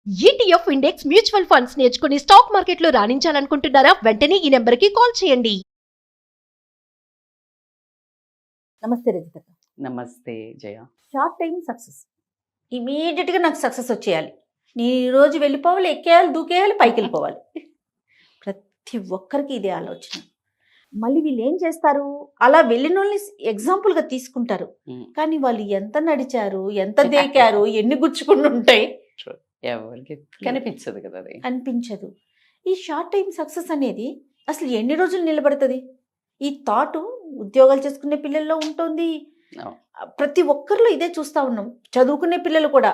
ETF index mutual funds నేర్చుకుని stock మార్కెట్లో రాణించాలనుకుంటున్నారా? వెంటనే ఈ నెంబర్కి కాల్ చేయండి. నమస్తే రజిత. నమస్తే జయ. షార్ట్ టైం సక్సెస్, ఇమీడియట్గా నాకు సక్సెస్ వచ్చేయాలి, నేను ఈరోజు వెళ్ళిపోవాలి, ఎక్కేయాలి, దూకేయాలి, పైకి వెళ్ళిపోవాలి. ప్రతి ఒక్కరికి ఇదే ఆలోచన. మళ్ళీ వీళ్ళు ఏం చేస్తారు, అలా వెళ్ళిన వాళ్ళని ఎగ్జాంపుల్గా తీసుకుంటారు, కానీ వాళ్ళు ఎంత నడిచారు, ఎంత దేకారు, ఎన్ని గుచ్చుకుని ఉంటాయి ఎవరికి కనిపించదు కదా, అది అనిపించదు. ఈ షార్ట్ టైం సక్సెస్ అనేది అసలు ఎన్ని రోజులు నిలబడుతుంది? ఈ థాట్ ఉద్యోగాలు చేసుకునే పిల్లల్లో ఉంటుంది, ప్రతి ఒక్కరిలో ఇదే చూస్తూ ఉన్నాం. చదువుకునే పిల్లలు కూడా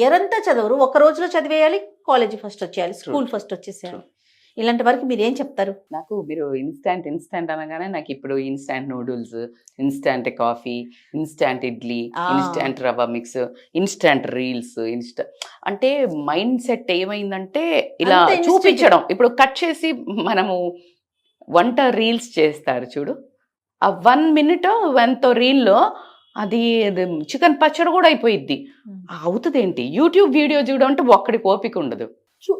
ఎరంతా చదవరు, ఒక రోజులో చదివేయాలి, కాలేజీ ఫస్ట్ వచ్చేయాలి, స్కూల్ ఫస్ట్ వచ్చేసేయాలి. ఇలాంటి వరకు మీరు ఏం చెప్తారు? నాకు మీరు ఇన్స్టాంట్ అనగానే నాకు ఇప్పుడు instant noodles, instant coffee, instant idli, instant రవ్వ మిక్స్, ఇన్స్టాంట్ రీల్స్, అంటే మైండ్ సెట్ ఏమైందంటే ఇలా చూపించడం. ఇప్పుడు కట్ చేసి మనము వంట రీల్స్ చేస్తారు చూడు, ఆ 1 minute ఎంతో రీల్లో అది చికెన్ పచ్చడి కూడా అయిపోయిద్ది. అవుతుంది ఏంటి, యూట్యూబ్ వీడియో చూడడం అంటే ఒక్కడికి ఓపిక ఉండదు,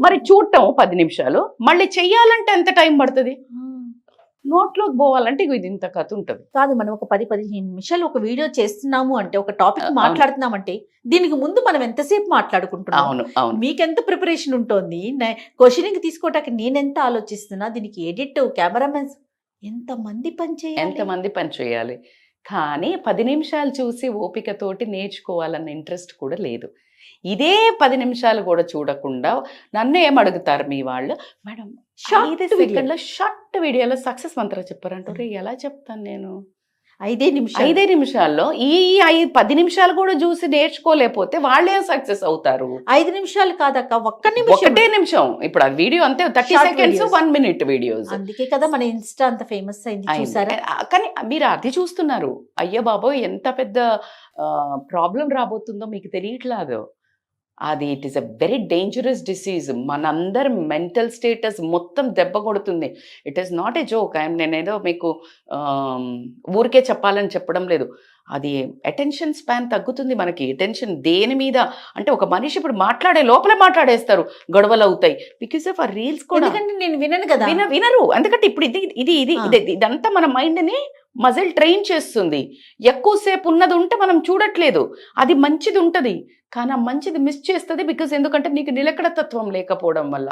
మరి చూడటం 10 నిమిషాలు, మళ్ళీ చెయ్యాలంటే ఎంత టైం పడుతుంది, నోట్లోకి పోవాలంటే ఇది ఇంత కథ ఉంటుంది కాదు. మనం ఒక 10-15 నిమిషాలు ఒక వీడియో చేస్తున్నాము అంటే, ఒక టాపిక్ మాట్లాడుతున్నామంటే, దీనికి ముందు మనం ఎంతసేపు మాట్లాడుకుంటున్నాం? అవును అవును. మీకెంత ప్రిపరేషన్ ఉంటుంది, క్వశ్చనింగ్ తీసుకోవటానికి నేనెంత ఆలోచిస్తున్నా, దీనికి ఎడిట్, కెమెరామెన్స్ ఎంతమంది పని చేయాలి. కానీ 10 నిమిషాలు చూసి ఓపికతోటి నేర్చుకోవాలన్న ఇంట్రెస్ట్ కూడా లేదు. ఇదే 10 నిమిషాలు కూడా చూడకుండా నన్ను ఏమడుగుతారు మీ వాళ్ళు, మేడం షార్ట్ వీడియోలో సక్సెస్ మంత్రం చెప్పారంటారు. ఎలా చెప్తాను నేను? 5 నిమిషాల్లో ఈ 10 నిమిషాలు కూడా చూసి నేర్చుకోలేకపోతే వాళ్ళే సక్సెస్ అవుతారు. 5 నిమిషాలు కాదక్క, ఒకటే నిమిషం. ఇప్పుడు ఆ వీడియో అంతే, 30 seconds 1 minute వీడియోస్. అందుకే కదా మన ఇన్స్టా అంత ఫేమస్ అయింది, చూసారా? కానీ మీరు అది చూస్తున్నారు, అయ్యో బాబోయ్ ఎంత పెద్ద ప్రాబ్లం రాబోతుందో మీకు తెలియట్లేదు. అది it is a very dangerous disease. మనందరి మెంటల్ స్టేటస్ మొత్తం దెబ్బ కొడుతుంది. It is not a joke. నేనేదో మీకు ఊరికే చెప్పాలని చెప్పడం లేదు. అది అటెన్షన్ స్పాన్ తగ్గుతుంది మనకి. అటెన్షన్ దేని మీద అంటే, ఒక మనిషి ఇప్పుడు మాట్లాడే లోపలే మాట్లాడేస్తారు, గొడవలు అవుతాయి బికాస్ ఆఫ్ ఆ రీల్స్ కూడా. నేను వినను కదా, వినరు. ఎందుకంటే ఇప్పుడు ఇదంతా మన మైండ్ని మజిల్ ట్రైన్ చేస్తుంది. ఎక్కువసేపు ఉన్నది ఉంటే మనం చూడట్లేదు, అది మంచిది ఉంటుంది, కానీ ఆ మంచిది మిస్ చేస్తుంది. బికాస్ ఎందుకంటే నీకు నిలకడతత్వం లేకపోవడం వల్ల.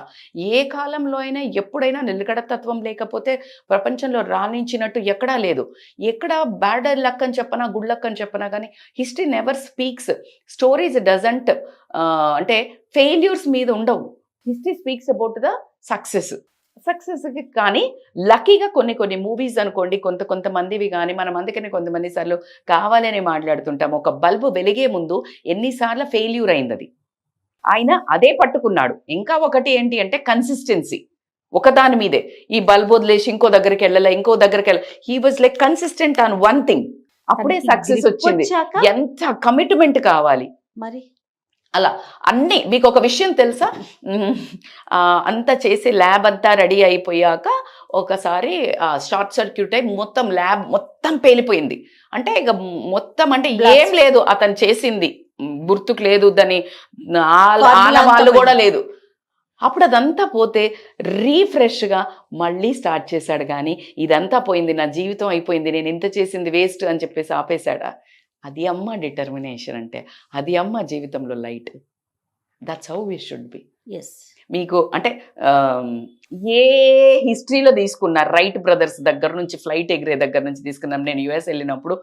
ఏ కాలంలో అయినా ఎప్పుడైనా నిలకడతత్వం లేకపోతే ప్రపంచంలో రాణించినట్టు ఎక్కడా లేదు. ఎక్కడ బ్యాడ్ లక్ అని చెప్పనా, గుడ్ లక్ అని చెప్పనా, కానీ history never speaks, stories doesn't అంటే ఫెయిల్యూర్స్ మీద ఉండవు. హిస్టరీ స్పీక్స్ అబౌట్ ద సక్సెస్కి. కానీ లక్కీగా కొన్ని మూవీస్ అనుకోండి, కొంతమందివి కానీ మనం అందుకని కొంతమంది సార్లు కావాలని మాట్లాడుతుంటాం. ఒక బల్బు వెలిగే ముందు ఎన్నిసార్లు ఫెయిల్యూర్ అయింది అది, ఆయన అదే పట్టుకున్నాడు. ఇంకా ఒకటి ఏంటి అంటే కన్సిస్టెన్సీ. ఒకదాని మీదే ఈ బల్బు వదిలేసి ఇంకో దగ్గరికి వెళ్ళాలి, he was like consistent on one thing. అప్పుడే సక్సెస్ వచ్చింది. ఎంత కమిట్మెంట్ కావాలి మరి. అలా అన్నీ. మీకు ఒక విషయం తెలుసా, అంతా చేసి ల్యాబ్ అంతా రెడీ అయిపోయాక ఒకసారి షార్ట్ సర్క్యూట్ అయి మొత్తం ల్యాబ్ మొత్తం పేలిపోయింది. అంటే ఇక మొత్తం అంటే ఏం లేదు, అతను చేసింది గుర్తుకు లేదు, దాని ఆనవాళ్ళు కూడా లేదు. అప్పుడు అదంతా పోతే రీఫ్రెష్గా మళ్ళీ స్టార్ట్ చేశాడు. కానీ ఇదంతా పోయింది, నా జీవితం అయిపోయింది, నేను ఇంత చేసింది వేస్ట్ అని చెప్పేసి ఆపేశాడా? అది అమ్మ డిటర్మినేషన్ అంటే, అది అమ్మ జీవితంలో light. That's how we should be. మీకు అంటే ఏ హిస్టరీలో తీసుకున్నారు, రైట్ బ్రదర్స్ దగ్గర నుంచి, ఫ్లైట్ ఎగిరే దగ్గర నుంచి తీసుకున్నాం. నేను యుఎస్ వెళ్ళినప్పుడు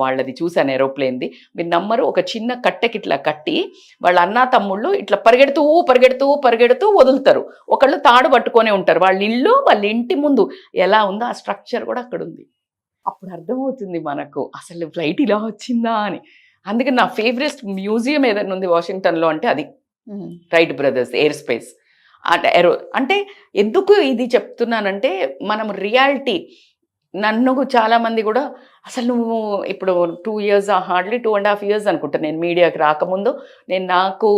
వాళ్ళది చూసాను, ఏరోప్లేన్ది. మీరు నమ్మరు, ఒక చిన్న కట్టెకి ఇట్లా కట్టి వాళ్ళ అన్న తమ్ముళ్ళు ఇట్లా పరిగెడుతూ వదులుతారు. ఒకళ్ళు తాడు పట్టుకొనే ఉంటారు. వాళ్ళ ఇంటి ముందు ఎలా ఉందో ఆ స్ట్రక్చర్ కూడా అక్కడ ఉంది. అప్పుడు అర్థమవుతుంది మనకు అసలు ఫ్లైట్ ఇలా వచ్చిందా అని. అందుకని నా ఫేవరెట్ మ్యూజియం ఏదైనా ఉంది వాషింగ్టన్లో అంటే అది రైట్ బ్రదర్స్ ఎయిర్ స్పేస్. అంటే ఎందుకు ఇది చెప్తున్నానంటే, మనం రియాలిటీ, నన్ను చాలామంది కూడా అసలు నువ్వు ఇప్పుడు 2 years, హార్డ్లీ 2.5 years అనుకుంటా నేను మీడియాకి రాకముందు. నేను నాకు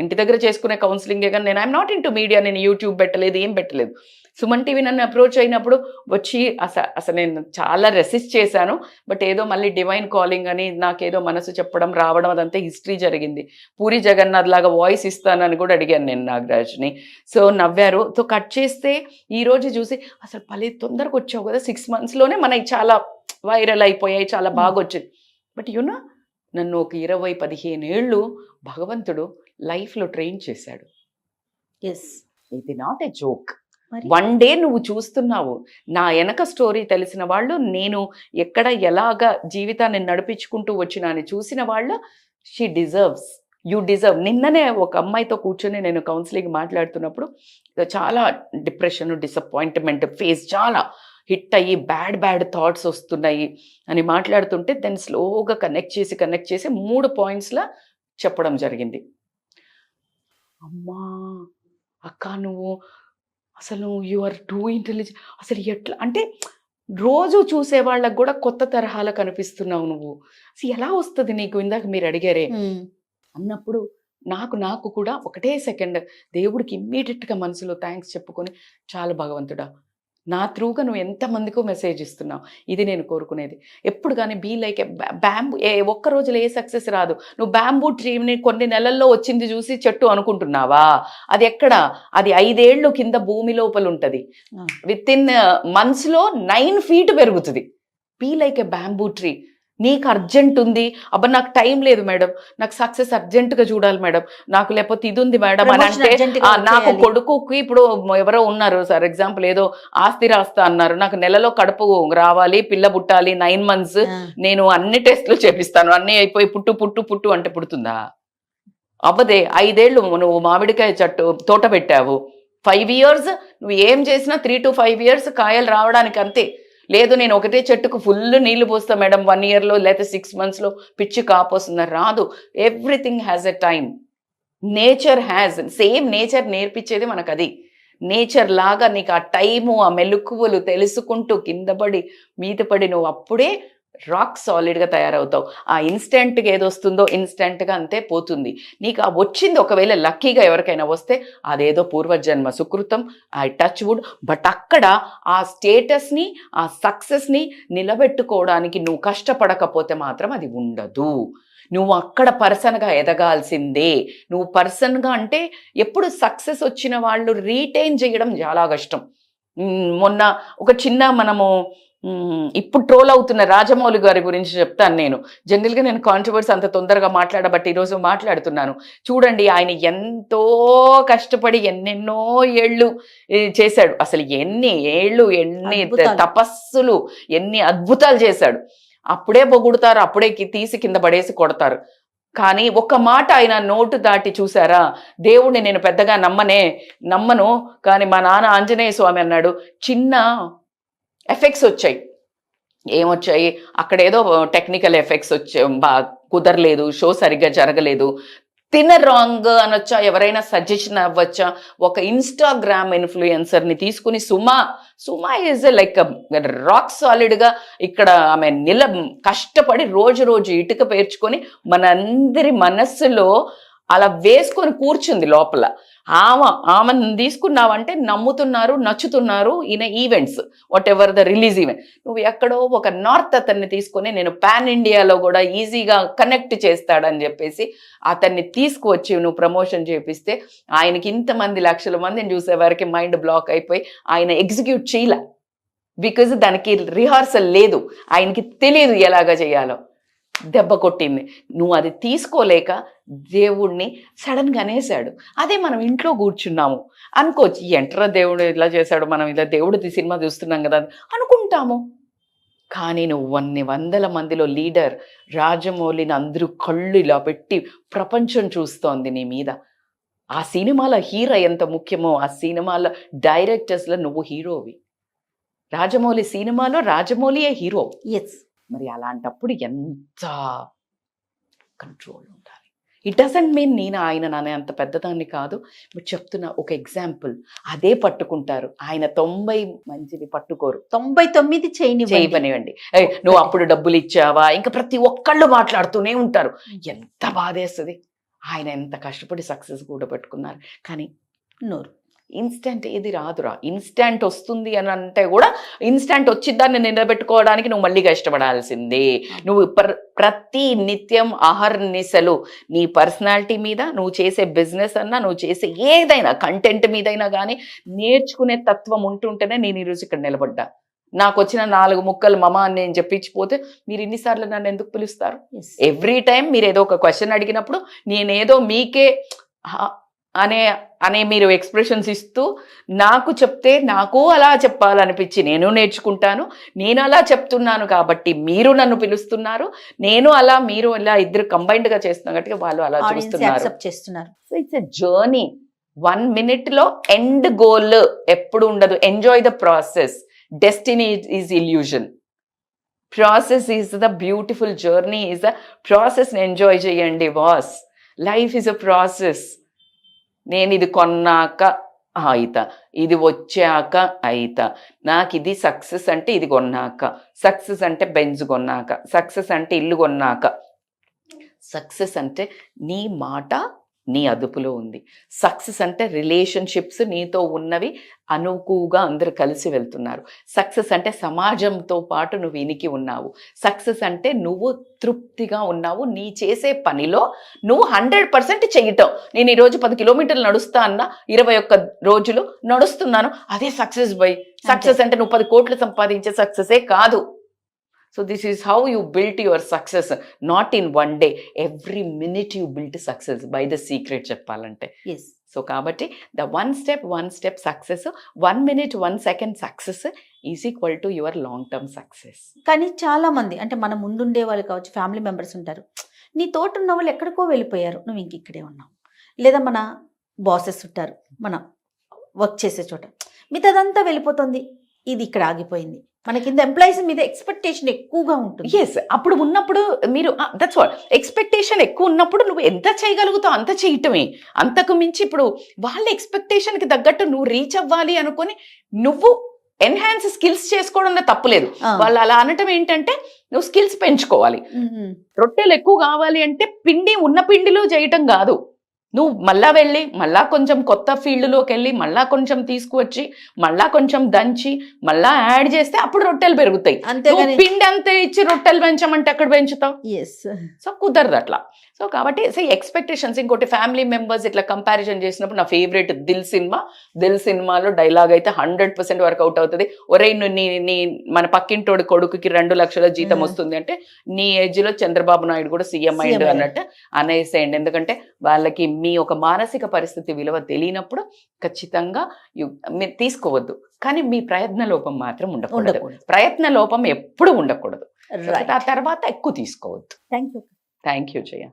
ఇంటి దగ్గర చేసుకునే కౌన్సిలింగే కానీ నేను ఐఎమ్ నాట్ ఇంటూ మీడియా. నేను యూట్యూబ్ పెట్టలేదు, ఏం పెట్టలేదు. సుమన్ టీవీ నన్ను అప్రోచ్ అయినప్పుడు వచ్చి అసలు నేను చాలా రెసిస్ట్ చేశాను. బట్ ఏదో మళ్ళీ డివైన్ కాలింగ్ అని నాకేదో మనసు చెప్పడం రావడం అదంతా హిస్టరీ జరిగింది. పూరి జగన్నాథ్ లాగా వాయిస్ ఇస్తానని కూడా అడిగాను నేను నాగరాజ్ని. సో నవ్వారు. సో కట్ చేస్తే ఈరోజు చూసి అసలు పల్లె తొందరగా వచ్చావు కదా, 6 monthsలోనే మనకి చాలా వైరల్ అయిపోయాయి, చాలా బాగా వచ్చింది. బట్ యునో నన్ను ఒక 20-15 ఏళ్ళు భగవంతుడు లైఫ్లో ట్రైన్ చేశాడు. ఎస్, ఇది నాట్ ఏ జోక్. మరి? 1 day నువ్వు చూస్తున్నావు. నా వెనక స్టోరీ తెలిసిన వాళ్ళు, నేను ఎక్కడ ఎలాగా జీవితాన్ని నడిపించుకుంటూ వచ్చినా అని చూసిన వాళ్ళు, షీ డిజర్వ్స్, యూ డిజర్వ్. నిన్ననే ఒక అమ్మాయితో కూర్చొని నేను కౌన్సిలింగ్ మాట్లాడుతున్నప్పుడు చాలా డిప్రెషన్, డిసప్పాయింట్మెంట్ ఫేస్ చాలా హిట్ అయ్యి బ్యాడ్ థాట్స్ వస్తున్నాయి అని మాట్లాడుతుంటే దాన్ని స్లోగా కనెక్ట్ చేసి 3 pointsలా చెప్పడం జరిగింది. అమ్మా అక్క నువ్వు అసలు యు ఆర్ టూ ఇంటెలిజెంట్. అసలు ఎట్లా అంటే రోజు చూసే వాళ్ళకు కూడా కొత్త తరహాలో కనిపిస్తున్నావు నువ్వు. అసలు ఎలా వస్తుంది నీకు, ఇందాక మీరు అడిగారే అన్నప్పుడు నాకు కూడా ఒకటే సెకండ్ దేవుడికి ఇమ్మీడియట్గా మనసులో థ్యాంక్స్ చెప్పుకొని, చాలా భగవంతుడా నా త్రూగా నువ్వు ఎంతమందికో మెసేజ్ ఇస్తున్నావు, ఇది నేను కోరుకునేది. ఎప్పుడు కానీ బీ లైక్ బ్యాంబూ. ఒక్క రోజులో ఏ సక్సెస్ రాదు. నువ్వు బ్యాంబూ ట్రీని కొన్ని నెలల్లో వచ్చింది చూసి చెట్టు అనుకుంటున్నావా? అది ఎక్కడ, అది 5 ఏళ్ళు కింద భూమి లోపల ఉంటుంది. విత్ ఇన్ మంత్స్లో 9 feet పెరుగుతుంది. Be like a bamboo tree. నీకు అర్జెంట్ ఉంది, అబ్బా నాకు టైం లేదు మేడం, నాకు సక్సెస్ అర్జెంటుగా చూడాలి మేడం, నాకు లేకపోతే ఇది ఉంది మేడం అని అంటే, నాకు కొడుకుకి ఇప్పుడు ఎవరో ఉన్నారు ఫర్ ఎగ్జాంపుల్ ఏదో ఆస్తి రాస్తా అన్నారు, నాకు నెలలో కడుపు రావాలి, పిల్ల పుట్టాలి, 9 months, నేను అన్ని టెస్టులు చేపిస్తాను, అన్నీ అయిపోయి పుట్టు అంటే పుడుతుందా? అబ్బదే 5 ఏళ్ళు నువ్వు మామిడికాయ తోట పెట్టావు, 5 years నువ్వు ఏం చేసినా 3 to 5 years కాయలు రావడానికి అంతే. లేదు నేను ఒకటే చెట్టుకు ఫుల్ నీళ్లు పోస్తా మేడం 1 yearలో లేకపోతే 6 monthsలో పిచ్చి కాపోస్తుందా? రాదు. Everything has a time. Nature has, same nature నేర్పించేది మనకు అది. నేచర్ లాగా నీకు ఆ టైము, ఆ మెలకువలు తెలుసుకుంటూ కింద పడి మీద పడి నువ్వు అప్పుడే రాక్ సాలిడ్గా తయారవుతావు. ఆ ఇన్స్టెంట్గా ఏదొస్తుందో ఇన్స్టెంట్గా అంతే పోతుంది. నీకు ఆ వచ్చింది ఒకవేళ లక్కీగా ఎవరికైనా వస్తే అదేదో పూర్వజన్మ సుకృతం, ఐ టచ్ వుడ్. బట్ అక్కడ ఆ స్టేటస్ని, ఆ సక్సెస్ని నిలబెట్టుకోవడానికి నువ్వు కష్టపడకపోతే మాత్రం అది ఉండదు. నువ్వు అక్కడ పర్సన్గా ఎదగాల్సిందే. నువ్వు పర్సన్గా అంటే ఎప్పుడు సక్సెస్ వచ్చిన వాళ్ళు రీటైన్ చేయడం చాలా కష్టం. మొన్న ఒక చిన్న మనము ఇప్పుడు ట్రోల్ అవుతున్న రాజమౌళి గారి గురించి చెప్తాను నేను. జనరల్గా నేను కాంట్రవర్సీ అంత తొందరగా మాట్లాడబట్టి ఈరోజు మాట్లాడుతున్నాను. చూడండి ఆయన ఎంతో కష్టపడి ఎన్నెన్నో ఏళ్ళు చేశాడు. అసలు ఎన్ని ఏళ్ళు, ఎన్ని తపస్సులు, ఎన్ని అద్భుతాలు చేశాడు. అప్పుడే పొగుడుతారు, అప్పుడే తీసి కింద పడేసి కొడతారు. కానీ ఒక్క మాట ఆయన నోటు దాటి చూసారా, దేవుణ్ణి నేను పెద్దగా నమ్మను, కానీ మా నాన్న ఆంజనేయ స్వామి అన్నాడు. చిన్న ఎఫెక్ట్స్ వచ్చాయి. ఏమొచ్చాయి, అక్కడ ఏదో టెక్నికల్ ఎఫెక్ట్స్ వచ్చాయి, కుదరలేదు, షో సరిగ్గా జరగలేదు, రాంగ్ అనొచ్చా, ఎవరైనా సజెషన్ అవ్వచ్చా? ఒక ఇన్స్టాగ్రామ్ ఇన్ఫ్లుయెన్సర్ని తీసుకుని సుమా ఈజ్ లైక్ రాక్ సాలిడ్గా ఇక్కడ ఆమె కష్టపడి రోజు ఇటుక పేర్చుకొని మనందరి మనస్సులో అలా వేసుకొని కూర్చుంది లోపల. ఆమెను తీసుకున్నావంటే నమ్ముతున్నారు, నచ్చుతున్నారు ఈయన events, what ever the release event. నువ్వు ఎక్కడో ఒక నార్త్ అతన్ని తీసుకొని నేను పాన్ ఇండియాలో కూడా ఈజీగా కనెక్ట్ చేస్తాడని చెప్పేసి అతన్ని తీసుకువచ్చి నువ్వు ప్రమోషన్ చేపిస్తే ఆయనకి ఇంతమంది లక్షల మందిని చూసేవారికి మైండ్ బ్లాక్ అయిపోయి ఆయన ఎగ్జిక్యూట్ చేయలే. బికాజ్ దానికి రిహార్సల్ లేదు, ఆయనకి తెలియదు ఎలాగా చేయాలో. దెబ్బ కొట్టింది. నువ్వు అది తీసుకోలేక దేవుణ్ణి సడన్గా అనేసాడు. అదే మనం ఇంట్లో కూర్చున్నాము అనుకోవచ్చు, ఎంటరా దేవుడు ఇలా చేశాడు, మనం ఇలా దేవుడి సినిమా చూస్తున్నాం కదా అనుకుంటాము. కానీ నువ్వు 100 మందిలో లీడర్ రాజమౌళిని అందరూ కళ్ళు ఇలా పెట్టి ప్రపంచం చూస్తోంది నీ మీద. ఆ సినిమాలో హీరో ఎంత ముఖ్యమో ఆ సినిమాలో డైరెక్టర్స్లో నువ్వు హీరోవి. రాజమౌళి సినిమాలో రాజమౌళియే హీరో. ఎస్. మరి అలాంటప్పుడు ఎంత కంట్రోల్ ఉండాలి. ఇట్ డజంట్ మీన్ నేను ఆయన నానే అంత పెద్దదాన్ని కాదు, బట్ చెప్తున్నా ఒక ఎగ్జాంపుల్. అదే పట్టుకుంటారు, ఆయన 90 మంచిది పట్టుకోరు. 99 చేయనివ్వండి. నువ్వు అప్పుడు డబ్బులు ఇచ్చావా, ఇంకా ప్రతి ఒక్కళ్ళు మాట్లాడుతూనే ఉంటారు. ఎంత బాధేస్తుంది. ఆయన ఎంత కష్టపడి సక్సెస్ కూడా పెట్టుకున్నారు, కానీ నోరు ఇన్స్టెంట్ ఏది రాదురా. ఇన్స్టెంట్ వస్తుంది అని అంటే కూడా ఇన్స్టెంట్ వచ్చిద్దాన్ని నిలబెట్టుకోవడానికి నువ్వు మళ్ళీ కష్టపడాల్సిందే. నువ్వు ప్రతి నిత్యం అహర్నిశలు నీ పర్సనాలిటీ మీద, నువ్వు చేసే బిజినెస్ అన్నా, నువ్వు చేసే ఏదైనా కంటెంట్ మీదైనా కానీ నేర్చుకునే తత్వం ఉంటుంటేనే నేను ఈరోజు ఇక్కడ నిలబడ్డా. నాకు వచ్చిన 4 ముక్కలు మమ అని నేను చెప్పించిపోతే మీరు ఇన్నిసార్లు నన్ను ఎందుకు పిలుస్తారు? ఎవ్రీ టైం మీరు ఏదో ఒక క్వశ్చన్ అడిగినప్పుడు నేనేదో మీకే అనే మీరు ఎక్స్ప్రెషన్స్ ఇస్తూ నాకు చెప్తే నాకు అలా చెప్పాలనిపించి నేను నేర్చుకుంటాను. నేను అలా చెప్తున్నాను కాబట్టి మీరు నన్ను పిలుస్తున్నారు. నేను అలా, మీరు ఇలా ఇద్దరు కంబైన్డ్గా చేస్తున్నాం కాబట్టి వాళ్ళు అలా చేస్తున్నారు. So it's a journey. 1 minute end goal ఎప్పుడు ఉండదు. Enjoy the process. Destiny is illusion. Process is the beautiful journey. Is the process. Enjoy చేయండి boss. Life is a process. నేను ఇది కొన్నాక అయితా, ఇది వచ్చాక అయితా, నాకు ఇది సక్సెస్ అంటే ఇది కొన్నాక, సక్సెస్ అంటే బెంజ్ కొన్నాక, సక్సెస్ అంటే ఇల్లు కొన్నాక. సక్సెస్ అంటే నీ మాట నీ అదుపులో ఉంది. సక్సెస్ అంటే రిలేషన్షిప్స్ నీతో ఉన్నవి అనుకువగా అందరు కలిసి వెళ్తున్నారు. సక్సెస్ అంటే సమాజంతో పాటు నువ్వు ఇనికి ఉన్నావు. సక్సెస్ అంటే నువ్వు తృప్తిగా ఉన్నావు. నీ చేసే పనిలో నువ్వు 100% చేయటం. నేను ఈరోజు 10 కిలోమీటర్లు నడుస్తా అన్న 21 రోజులు నడుస్తున్నాను, అదే సక్సెస్ బై. సక్సెస్ అంటే నువ్వు 10 కోట్లు సంపాదించే సక్సెసే కాదు. So this is how you built your success, not in one day. Every minute you built success by the secret చెప్పాలంటే. Yes. సో కాబట్టి the one step success, 1 minute 1 second success is equal to your long term success. కానీ చాలా మంది అంటే మన ముందుండే వాళ్ళు కావచ్చు, ఫ్యామిలీ మెంబర్స్ ఉంటారు, నీ తోట ఉన్న వాళ్ళు ఎక్కడికో వెళ్ళిపోయారు, నువ్వు ఇంక ఇక్కడే ఉన్నావు. లేదా మన బాసెస్ ఉంటారు, మన వర్క్ చేసే చోట, మిగతాదంతా వెళ్ళిపోతుంది, ఇది ఇక్కడ ఆగిపోయింది. మన కింద ఎంప్లాయీస్ మీద ఎక్స్పెక్టేషన్ ఎక్కువగా ఉంటుంది. ఎస్, అప్పుడు ఉన్నప్పుడు మీరు దట్స్ వాట్, ఎక్స్పెక్టేషన్ ఎక్కువ ఉన్నప్పుడు నువ్వు ఎంత చేయగలుగుతావు అంత చేయటమే. అంతకు మించి ఇప్పుడు వాళ్ళ ఎక్స్పెక్టేషన్కి తగ్గట్టు నువ్వు రీచ్ అవ్వాలి అనుకొని నువ్వు ఎన్హాన్స్ స్కిల్స్ చేసుకోవడంలో తప్పులేదు. వాళ్ళు అలా అనటం ఏంటంటే నువ్వు స్కిల్స్ పెంచుకోవాలి. రొట్టెలు ఎక్కువ కావాలి అంటే ఉన్న పిండిలో చేయటం కాదు, నువ్వు మళ్ళా వెళ్ళి మళ్ళా కొంచెం కొత్త ఫీల్డ్లోకి వెళ్ళి మళ్ళా కొంచెం తీసుకువచ్చి మళ్ళా కొంచెం దంచి మళ్ళా యాడ్ చేస్తే అప్పుడు రొట్టెలు పెరుగుతాయి. అంతేగాని పిండి అంతే ఇచ్చి రొట్టెలు పెంచమంటే ఎక్కడ పెంచుతావు? సో కుదరదు అట్లా. సో కాబట్టి ఎక్స్పెక్టేషన్స్. ఇంకోటి ఫ్యామిలీ మెంబర్స్ ఇట్లా కంపారిజన్ చేసినప్పుడు నా ఫేవరెట్ దిల్ సినిమాలో డైలాగ్ అయితే 100% వర్కౌట్ అవుతుంది. ఒరే నీ మన పక్కింటోడి కొడుకుకి 2 లక్షల జీతం వస్తుంది అంటే నీ ఏజ్ లో చంద్రబాబు నాయుడు కూడా సీఎం అయ్యిండు అన్నట్టు అనేసేయండి. ఎందుకంటే వాళ్ళకి మీ ఒక మానసిక పరిస్థితి విలువ తెలియనప్పుడు ఖచ్చితంగా మీరు తీసుకోవద్దు. కానీ మీ ప్రయత్న లోపం మాత్రం ఉండకూడదు. ప్రయత్న లోపం ఎప్పుడు ఉండకూడదు. ఆ తర్వాత ఎక్కువ తీసుకోవద్దు. Thank you thank you Jaya.